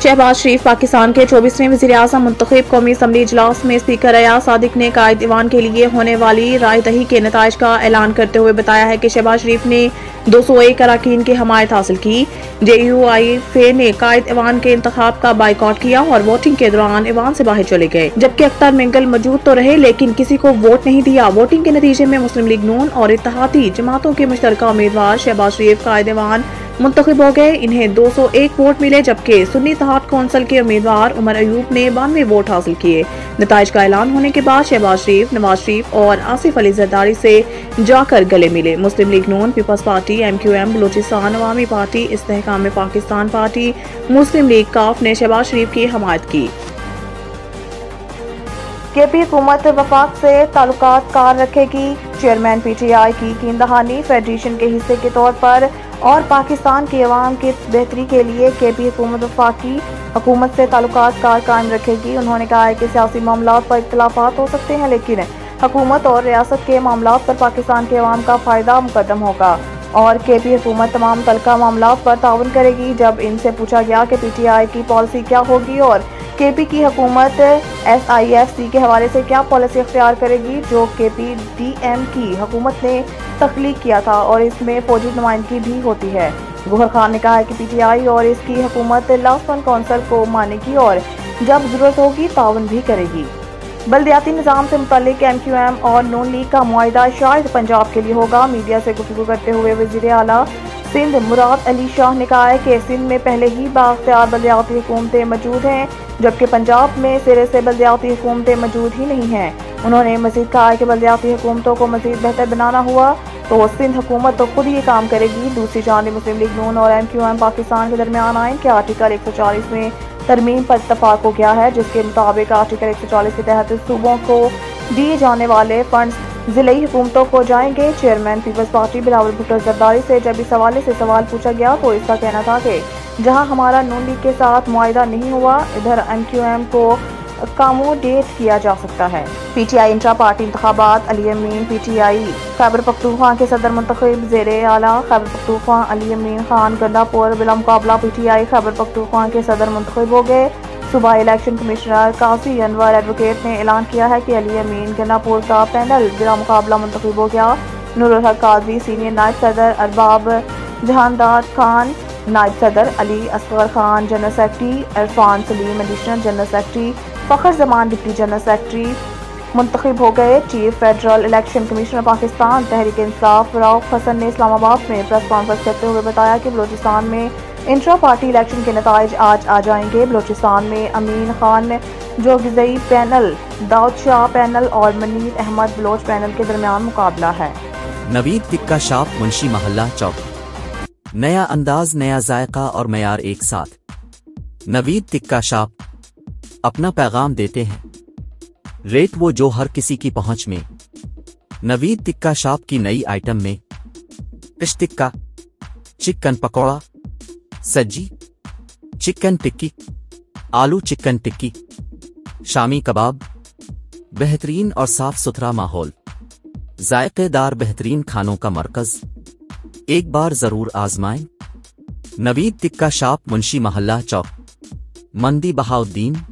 शहबाज शरीफ पाकिस्तान के 24वें वज़ीर-ए-आज़म मुंतखब कौमी असम्बली इजलास में स्पीकर अयाज सादिक ने कायद ईवान के लिए होने वाली राय दही के नताइज का ऐलान करते हुए बताया है कि शहबाज शरीफ ने 201 अरकान की हमायत हासिल की। JUIF ने कायद ईवान के इंतखाब का बाइकआउट किया और वोटिंग के दौरान ईवान से बाहर चले गए, जबकि अख्तर मिंगल मौजूद तो रहे लेकिन किसी को वोट नहीं दिया। वोटिंग के नतीजे में मुस्लिम लीग नून और इत्तेहादी जमातों के मुश्तरका उम्मीदवार शहबाज शरीफ कायद ईवान मुंतखब हो गए। इन्हें 201 वोट मिले, जबकि सुन्नी इत्तेहाद कौंसिल के उम्मीदवार उमर अयूब ने 92 वोट हासिल किए। नताइज का ऐलान होने के बाद शहबाज शरीफ, नवाज शरीफ और आसिफ अली जरदारी से जाकर गले मिले। मुस्लिम लीग नून, पीपल्स पार्टी, MQM, बलूचिस्तान अवामी पार्टी, इस्तेहकाम पाकिस्तान पार्टी, मुस्लिम लीग काफ ने शहबाज शरीफ की हमायत की। KP हुकूमत वफाक से ताल्लुकात कार रखेगी। चेयरमैन PTI की कीन दहानी फेडरेशन के हिस्से के तौर पर और पाकिस्तान की अवाम की बेहतरी के लिए KP हुकूमत वफाकी हुकूमत से ताल्लुकात कार कायम रखेगी। उन्होंने कहा है कि सियासी मामलात पर इख्तिलाफात हो सकते हैं, लेकिन हुकूमत और रियासत के मामलात पर पाकिस्तान के अवाम का फ़ायदा मुकद्दम होगा और KP हुकूमत तमाम तलका मामलात पर ताउन करेगी। जब इनसे पूछा गया कि PTI की पॉलिसी क्या होगी और KP की हुकूमत SIFC के हवाले से क्या पॉलिसी इख्तियार करेगी, जो KPDM की हुकूमत ने तख्लीक किया था और इसमें फौजी नुमाइंदगी भी होती है। गौहर खान ने कहा है कि PTI और इसकी हुकूमत लास्ट वन कौंसिल को मानेगी और जब जरूरत होगी ताउन भी करेगी। बल्दियाती निज़ाम से मुताल्लिक MQM और नून लीग का मुआहिदा शायद पंजाब के लिए होगा। मीडिया से गुफ्तगू करते हुए वज़ीर आला सिंध मुराद अली शाह ने कहा है कि सिंध में पहले ही बाख्तियार बल्दियाती हुकूमतें मौजूद हैं, जबकि पंजाब में सिरे से बल्दियाती हुकूमतें मौजूद ही नहीं हैं। उन्होंने मज़ीद कहा है कि बल्दियाती हुकूमतों को मज़ीद बेहतर बनाना हुआ तो सिंध हुकूमत तो खुद ये काम करेगी। दूसरी जानिब मुस्लिम लीग नून और MQM पाकिस्तान के दरमियान आइन के आर्टिकल 140 में तरमीम पर इत्तफाक हो गया है, जिसके मुताबिक आर्टिकल 140 के तहत सूबों को दिए जाने वाले फंड्स जिले हुकूमतों को जाएंगे। चेयरमैन पीपल्स पार्टी बिलावल भुट्टो जरदारी से जब इस हवाले से सवाल पूछा गया तो इसका कहना था कि जहां हमारा नून लीग के साथ मुआहिदा नहीं हुआ, इधर MQM को अकोमोडेट किया जा सकता है। PTI इंट्रा पार्टी इंतखाबात अली अमीन PTI खैबर पख्तूनख्वा के सदर मुंतखब ज़ेरे आला खैबर पख्तूनख्वा अली अमीन खान गंडापुर बिला मुकाबला PTI खैबर पख्तूनख्वा के सदर मुंतखब हो गए। सूबा इलेक्शन कमिश्नर काजी अनवर एडवोकेट ने ऐलान किया है कि अली अमीन गंडापुर का पैनल बिला मुकाबला मुंतखब हो गया। नूरुल हक काजी सीनियर नायब सदर, अरबाब जहानदार खान नायब सदर, Ali Asghar Khan general secretary, Irfan Saleem additional general secretary, Fakhar Zaman deputy general secretary मुंतखब हो गए। Chief federal election commissioner Pakistan Tehreek Insaf Rauf Hasan ने इस्लामाबाद में प्रेस कॉन्फ्रेंस करते हुए बताया कि बलूचिस्तान में इंट्रा पार्टी इलेक्शन के नताइज आज आ जाएंगे। बलूचिस्तान में अमीन खान जोगिज़ई पैनल, दाऊद शाह पैनल और मनीर अहमद बलोच पैनल के दरमियान मुकाबला है। नवीद टिक्का शाप मुंशी महल्ला चौक, नया अंदाज, नया जायका और मयार एक साथ। नवीद टिक्का शाप अपना पैगाम देते हैं, रेट वो जो हर किसी की पहुंच में। नवीद टिक्का शाप की नई आइटम में फिश टिक्का, चिकन पकौड़ा, सज्जी, चिकन टिक्की, आलू चिकन टिक्की, शामी कबाब, बेहतरीन और साफ सुथरा माहौल, जायकेदार बेहतरीन खानों का मरकज, एक बार जरूर आजमाएं। नवीद टिक्का शाप मुंशी महल्ला चौक, मंदी बहाउद्दीन।